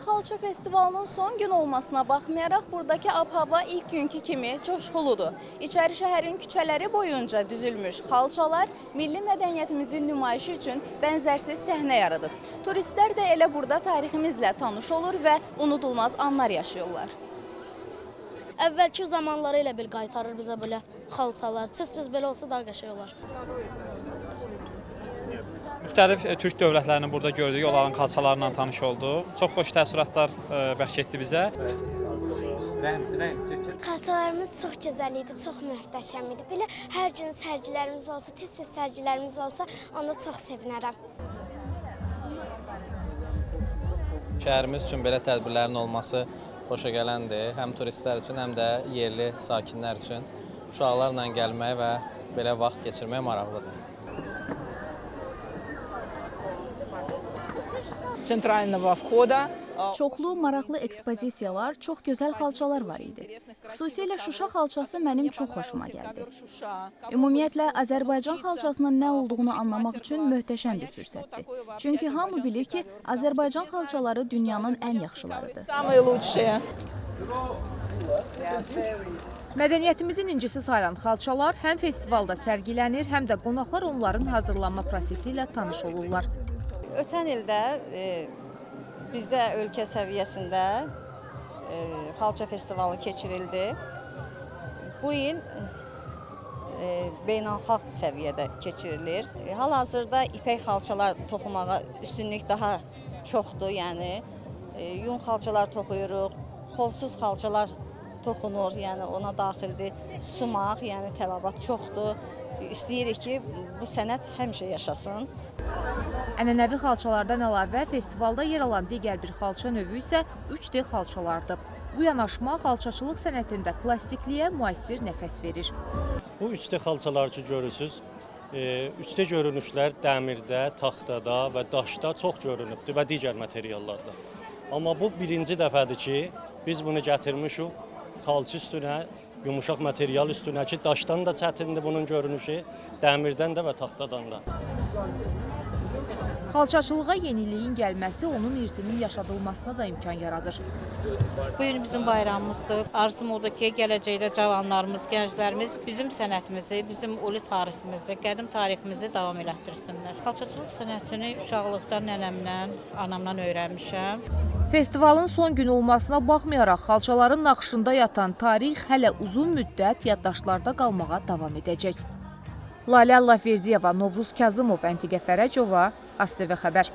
Xalça festivalının son gün olmasına baxmayaraq, buradakı ab-hava ilk günkü kimi coşquludur. İçəri şəhərin küçələri boyunca düzülmüş xalçalar milli mədəniyyətimizin nümayişi üçün bənzərsiz səhnə yaradıb. Turistlər də elə burada tariximizlə tanış olur və unudulmaz anlar yaşayırlar. Əvvəlki zamanları elə bil qaytarır bizə belə xalçalar. Çəsimiz belə olsa daha qəşəng olar. Müxtəlif türk dövlətlərinin burada gördüyü onların xalçalarla tanış oldu. Çox xoş təəssüratlar bəxş etdi bizə. Xalçalarımız çox gözəl idi, çox möhtəşəm idi. Belə hər gün sərgilərimiz olsa, tez-tez sərgilərimiz olsa, onda çox sevinərəm. Şəhərimiz üçün belə tədbirlərin olması xoşa gələndir. Həm turistlər üçün, həm də yerli sakinlər üçün uşaqlarla gəlmək və belə vaxt keçirmək maraqlıdır. Центрального входа. Çoxlu maraqlı ekspozisiyalar, çox gözəl xalçalar var idi. Xüsusilə Şuşa xalçası mənim çox xoşuma gəldi. Ümumiyyətlə, Azərbaycan xalçasının nə olduğunu anlamaq üçün möhtəşəm bir fürsətdir. Çünki hamı bilir ki, Azərbaycan xalçaları dünyanın ən yaxşılarıdır. Самые лучшие. Mədəniyyətimizin incisi sayılan xalçalar həm festivalda sərgilənir, həm də qonaqlar onların hazırlanma prosesi ilə tanış olurlar. Ötən ildə bizdə ölkə səviyyəsində xalça festivalı keçirildi. Bu il beynəlxalq səviyyədə keçirilir. Hal-hazırda ipək xalçalar toxumağa üstünlük daha çoxdur. Yəni yun xalçalar toxuyuruq, xovsuz xalçalar toxunur, yəni ona daxildir sumaq, yəni tələbat çoxdur. İstəyirik ki, bu sənət həmişə yaşasın. Ənənəvi xalçalardan əlavə festivalda yer alan digər bir xalça növü isə 3D xalçalardır. Bu yanaşma xalçaçılıq sənətində klassikliyə müasir nəfəs verir. Bu 3D xalçalar ki görürsünüz, 3D görünüşlər dəmirdə, taxtada və daşda çox görünübdür və digər materiallarda. Amma bu birinci dəfədir ki, biz bunu gətirmişik xalça üstünə, yumuşaq material üstünə ki, daşdan da çətindir bunun görünüşü, dəmirdən də və taxtadan da. Xalçaçılığa yeniliyin gəlməsi onun irsinin yaşadılmasına da imkan yaradır. Bu gün bizim bayramımızdır. Arzum odur ki, gələcəkdə cavanlarımız, gənclərimiz bizim sənətimizi, bizim ulu tariximizi, qədim tariximizi davam elətdirsinlər. Xalçaçılıq sənətini uşaqlıqdan nənəmdən, anamdan öyrənmişəm. Festivalın son gün olmasına baxmayaraq, xalçaların naxışında yatan tarix hələ uzun müddət yaddaşlarda qalmağa davam edəcək. Lalə Allahverdiyeva, Novruz Kazımov, Əntiqə Fərəcova, ASTV Xəbər.